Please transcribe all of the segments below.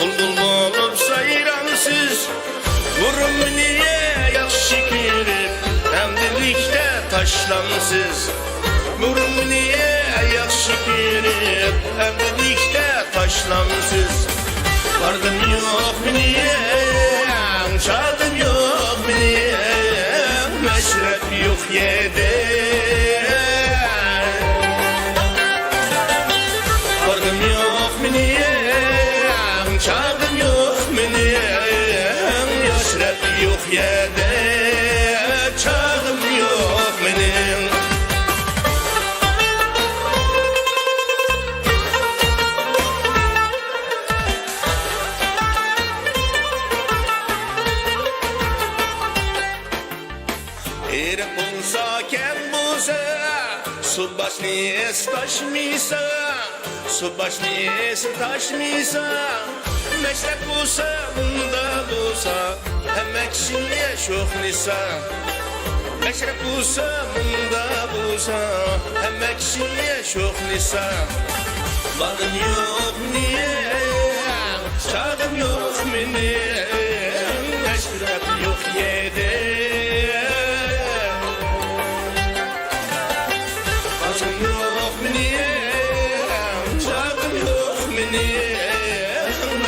Buldul bolup sayramsız Vurun niye yaxşı girip Emdilikte taşlamsız Vurun niye yaxşı girip Emdilikte taşlamsız Vardım yok niye Çadım yok niye Meşrep yok yedi Vardım yok niye Çadım yok niye Meşrep yok yedi Çadım yok benim Erip bulsa kem bulsa Su başını taşmisa Su başını taşmisa Meşrep bulsa bunda bulsa Hem ekşiye çok nisa Meşrep bulsa bunda bulsa Hem ekşiye çok nisa Varım yok niye Çadım yok niye Meşrep yok yedi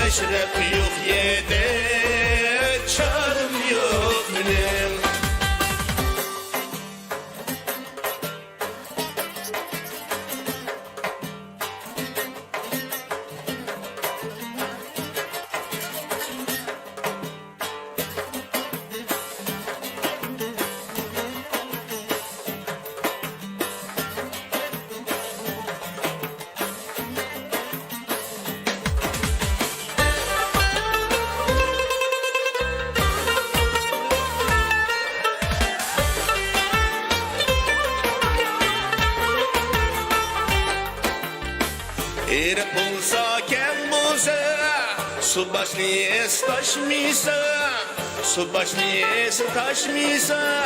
Meşrep yok yedi, çarım yok benim. Erip bulsa kem bulsa Su başını taşmisa Su başını taşmisa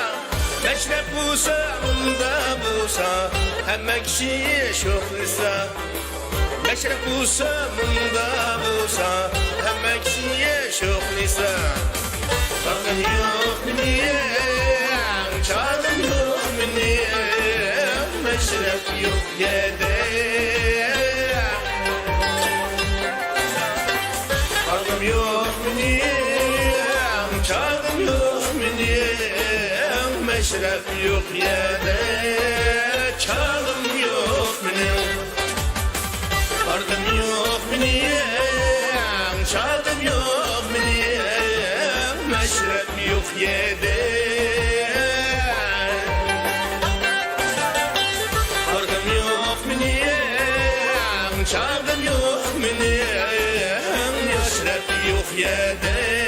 Meşrep bulsa bunda bulsa Hem ekşiye şoklisa Meşrep bulsa bunda bulsa Hem ekşiye şoklisa Bakın yok niye Çadım yok niye Meşrep yok yedi Yok niye, çadım yok niye, meşrep yok yerde, çadım yok benim. Vardım yok niye, çadım yok niye, meşrep yok yerde. Vardım yok niye, çadım yok niye, Meşrep yok yerde